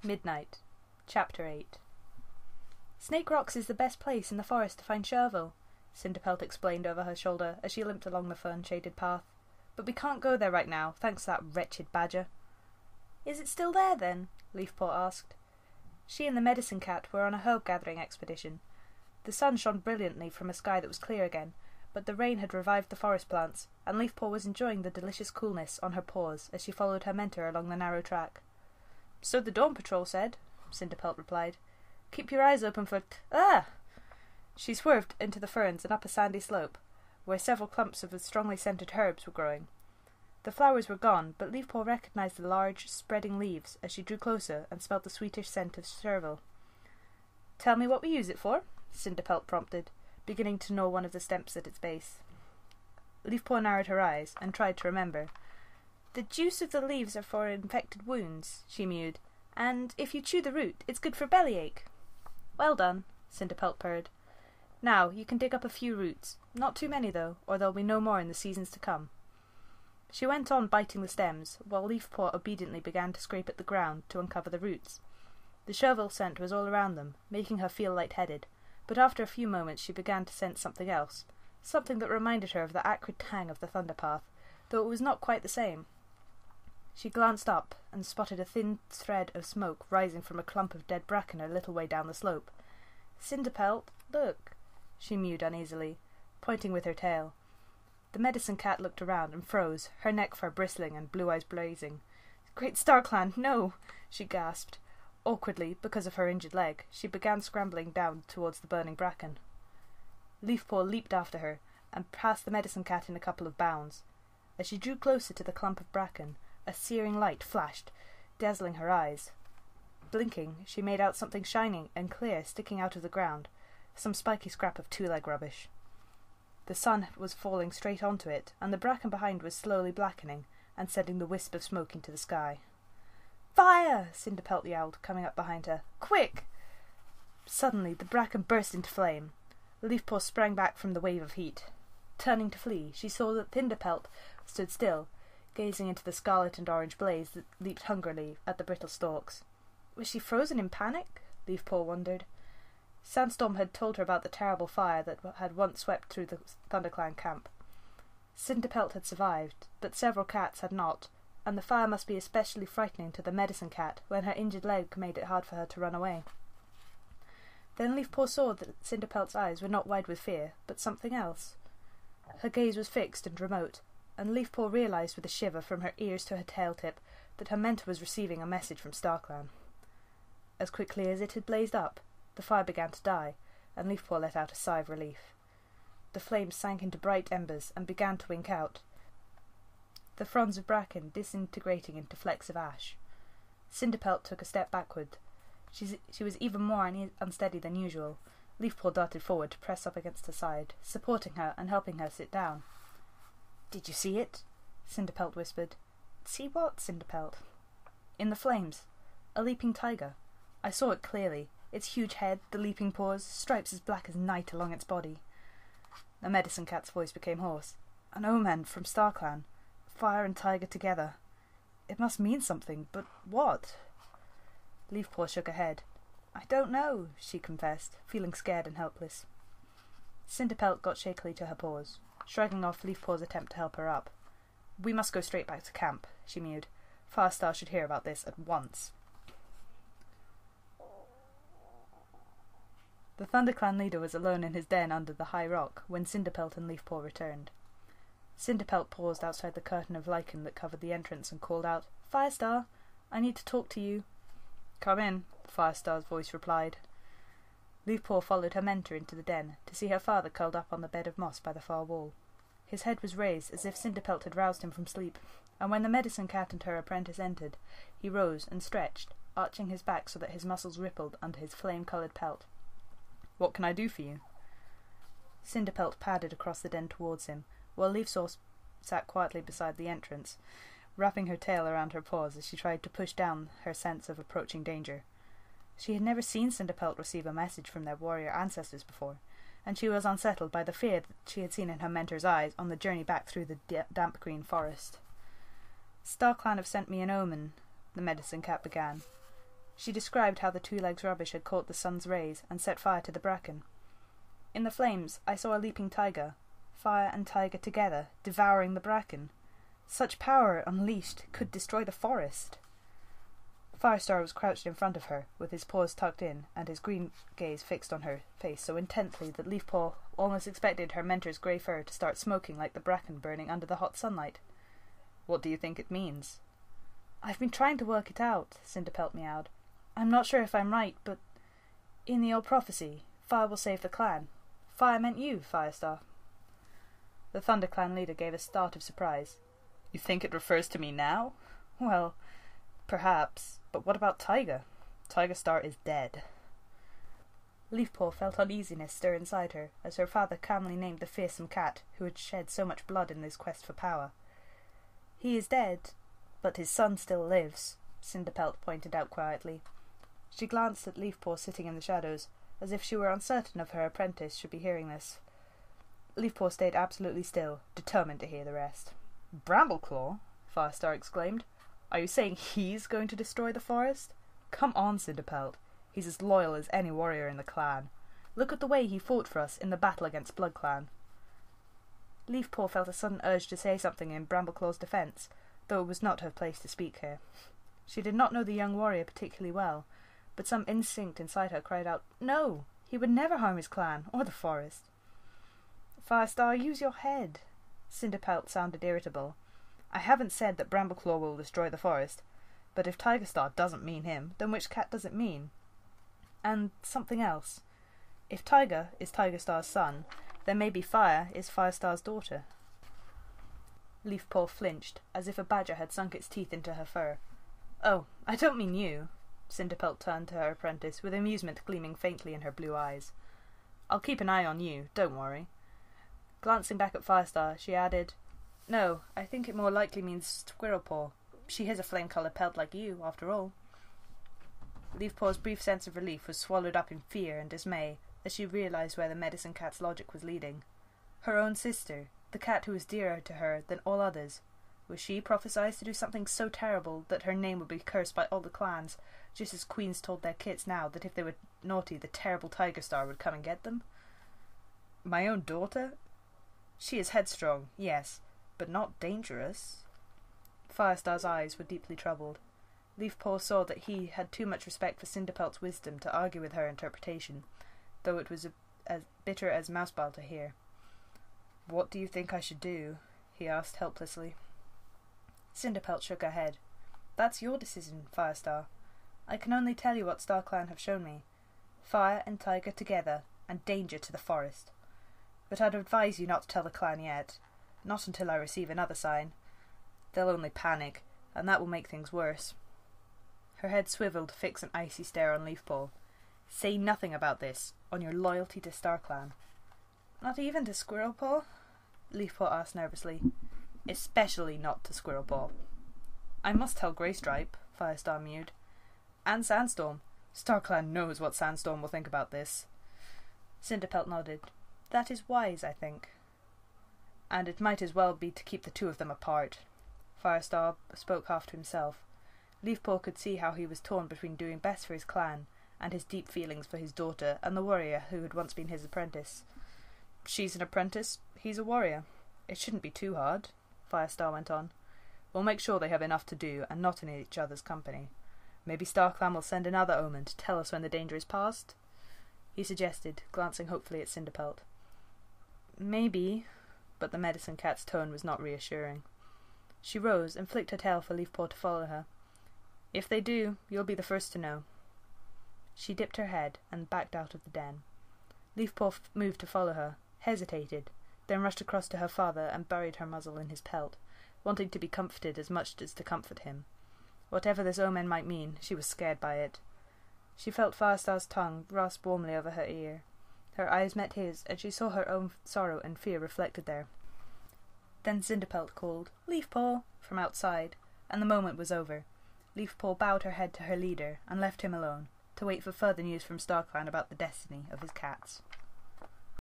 Midnight. Chapter 8. Snake Rocks is the best place in the forest to find Chervil, Cinderpelt explained over her shoulder as she limped along the fern-shaded path. But we can't go there right now, thanks to that wretched badger. Is it still there, then? Leafpaw asked. She and the Medicine Cat were on a herb-gathering expedition. The sun shone brilliantly from a sky that was clear again, but the rain had revived the forest plants, and Leafpaw was enjoying the delicious coolness on her paws as she followed her mentor along the narrow track. So the Dawn Patrol said, Cinderpelt replied. Keep your eyes open for She swerved into the ferns and up a sandy slope, where several clumps of the strongly scented herbs were growing. The flowers were gone, but Leafpaw recognised the large, spreading leaves as she drew closer and smelt the sweetish scent of chervil. Tell me what we use it for, Cinderpelt prompted, beginning to gnaw one of the stems at its base. Leafpaw narrowed her eyes and tried to remember. The juice of the leaves are for infected wounds, she mewed, and if you chew the root, it's good for bellyache. Well done, Cinderpelt purred. Now, you can dig up a few roots. Not too many, though, or there'll be no more in the seasons to come. She went on biting the stems, while Leafpaw obediently began to scrape at the ground to uncover the roots. The chervil scent was all around them, making her feel light-headed, but after a few moments she began to sense something else, something that reminded her of the acrid tang of the Thunderpath, though it was not quite the same. She glanced up and spotted a thin thread of smoke rising from a clump of dead bracken a little way down the slope. Cinderpelt, look, she mewed uneasily, pointing with her tail. The Medicine Cat looked around and froze, her neck fur bristling and blue eyes blazing. Great StarClan, no! She gasped. Awkwardly, because of her injured leg, she began scrambling down towards the burning bracken. Leafpaw leaped after her, and passed the Medicine Cat in a couple of bounds. As she drew closer to the clump of bracken, a searing light flashed, dazzling her eyes. Blinking, she made out something shining and clear sticking out of the ground, some spiky scrap of two-leg rubbish. The sun was falling straight onto it, and the bracken behind was slowly blackening and sending the wisp of smoke into the sky. Fire! Cinderpelt yelled, coming up behind her. Quick! Suddenly the bracken burst into flame. Leafpaw sprang back from the wave of heat. Turning to flee, she saw that Cinderpelt stood still, gazing into the scarlet and orange blaze that leaped hungrily at the brittle stalks. Was she frozen in panic? Leafpaw wondered. Sandstorm had told her about the terrible fire that had once swept through the ThunderClan camp. Cinderpelt had survived, but several cats had not, and the fire must be especially frightening to the Medicine Cat when her injured leg made it hard for her to run away. Then Leafpaw saw that Cinderpelt's eyes were not wide with fear, but something else. Her gaze was fixed and remote, and Leafpaw realised with a shiver from her ears to her tail tip that her mentor was receiving a message from StarClan. As quickly as it had blazed up, the fire began to die, and Leafpaw let out a sigh of relief. The flames sank into bright embers and began to wink out, the fronds of bracken disintegrating into flecks of ash. Cinderpelt took a step backward. She was even more unsteady than usual. Leafpaw darted forward to press up against her side, supporting her and helping her sit down. "Did you see it?" Cinderpelt whispered. "See what, Cinderpelt?" "In the flames. A leaping tiger. I saw it clearly. Its huge head, the leaping paws, stripes as black as night along its body." The Medicine Cat's voice became hoarse. "An omen from StarClan. Fire and tiger together. It must mean something, but what?" Leafpaw shook her head. "I don't know," she confessed, feeling scared and helpless. Cinderpelt got shakily to her paws, shrugging off Leafpaw's attempt to help her up. "We must go straight back to camp," she mewed. "Firestar should hear about this at once." The ThunderClan leader was alone in his den under the high rock when Cinderpelt and Leafpaw returned. Cinderpelt paused outside the curtain of lichen that covered the entrance and called out, "Firestar, I need to talk to you." "Come in," Firestar's voice replied. Leafpaw followed her mentor into the den to see her father curled up on the bed of moss by the far wall. His head was raised as if Cinderpelt had roused him from sleep, and when the Medicine Cat and her apprentice entered, he rose and stretched, arching his back so that his muscles rippled under his flame-coloured pelt. "What can I do for you?" Cinderpelt padded across the den towards him, while Leafpaw sat quietly beside the entrance, wrapping her tail around her paws as she tried to push down her sense of approaching danger. She had never seen Cinderpelt receive a message from their warrior ancestors before, and she was unsettled by the fear that she had seen in her mentor's eyes on the journey back through the damp green forest. "StarClan have sent me an omen," the Medicine Cat began. She described how the two-legs rubbish had caught the sun's rays and set fire to the bracken. In the flames I saw a leaping tiger, fire and tiger together, devouring the bracken. Such power unleashed could destroy the forest. Firestar was crouched in front of her, with his paws tucked in, and his green gaze fixed on her face so intently that Leafpaw almost expected her mentor's grey fur to start smoking like the bracken burning under the hot sunlight. "What do you think it means?" "I've been trying to work it out," Cinderpelt meowed. "I'm not sure if I'm right, but in the old prophecy, fire will save the clan. Fire meant you, Firestar." The ThunderClan leader gave a start of surprise. "You think it refers to me now? Well, perhaps, but what about Tiger? Tigerstar is dead." Leafpaw felt uneasiness stir inside her as her father calmly named the fearsome cat who had shed so much blood in his quest for power. "He is dead, but his son still lives," Cinderpelt pointed out quietly. She glanced at Leafpaw sitting in the shadows, as if she were uncertain if her apprentice should be hearing this. Leafpaw stayed absolutely still, determined to hear the rest. "Brambleclaw?" Firestar exclaimed. "Are you saying he's going to destroy the forest? Come on, Cinderpelt. He's as loyal as any warrior in the clan. Look at the way he fought for us in the battle against BloodClan." Leafpaw felt a sudden urge to say something in Brambleclaw's defence, though it was not her place to speak here. She did not know the young warrior particularly well, but some instinct inside her cried out, "No! He would never harm his clan, or the forest." "Firestar, use your head." Cinderpelt sounded irritable. "I haven't said that Brambleclaw will destroy the forest, but if Tigerstar doesn't mean him, then which cat does it mean? And something else. If Tiger is Tigerstar's son, then maybe Fire is Firestar's daughter." Leafpaw flinched, as if a badger had sunk its teeth into her fur. "Oh, I don't mean you." Cinderpelt turned to her apprentice, with amusement gleaming faintly in her blue eyes. "I'll keep an eye on you, don't worry." Glancing back at Firestar, she added, "No, I think it more likely means Squirrelpaw. She has a flame-coloured pelt like you, after all." Leafpaw's brief sense of relief was swallowed up in fear and dismay as she realised where the medicine cat's logic was leading. Her own sister, the cat who was dearer to her than all others, was she prophesied to do something so terrible that her name would be cursed by all the clans, just as queens told their kits now that if they were naughty the terrible Tigerstar would come and get them? "My own daughter? She is headstrong, yes, but not dangerous." Firestar's eyes were deeply troubled. Leafpaw saw that he had too much respect for Cinderpelt's wisdom to argue with her interpretation, though it was as bitter as mousebile to hear. "What do you think I should do?" he asked helplessly. Cinderpelt shook her head. "That's your decision, Firestar. I can only tell you what StarClan have shown me. Fire and Tiger together, and danger to the forest. But I'd advise you not to tell the clan yet. Not until I receive another sign. They'll only panic, and that will make things worse." Her head swiveled to fix an icy stare on Leafpaw. "Say nothing about this, on your loyalty to StarClan." "Not even to Squirrelpaw?" Leafpaw asked nervously. "Especially not to Squirrelpaw." "I must tell Greystripe," Firestar mewed. "And Sandstorm. StarClan knows what Sandstorm will think about this." Cinderpelt nodded. "That is wise, I think." "And it might as well be to keep the two of them apart." Firestar spoke half to himself. Leafpaw could see how he was torn between doing best for his clan and his deep feelings for his daughter and the warrior who had once been his apprentice. "She's an apprentice, he's a warrior. It shouldn't be too hard," Firestar went on. "We'll make sure they have enough to do and not in each other's company. Maybe StarClan will send another omen to tell us when the danger is past?" he suggested, glancing hopefully at Cinderpelt. "Maybe," but the medicine cat's tone was not reassuring. She rose and flicked her tail for Leafpaw to follow her. "If they do, you'll be the first to know." She dipped her head and backed out of the den. Leafpaw moved to follow her, hesitated, then rushed across to her father and buried her muzzle in his pelt, wanting to be comforted as much as to comfort him. Whatever this omen might mean, she was scared by it. She felt Firestar's tongue rasp warmly over her ear. Her eyes met his, and she saw her own sorrow and fear reflected there. Then Cinderpelt called, "Leafpaw," from outside, and the moment was over. Leafpaw bowed her head to her leader and left him alone, to wait for further news from StarClan about the destiny of his cats.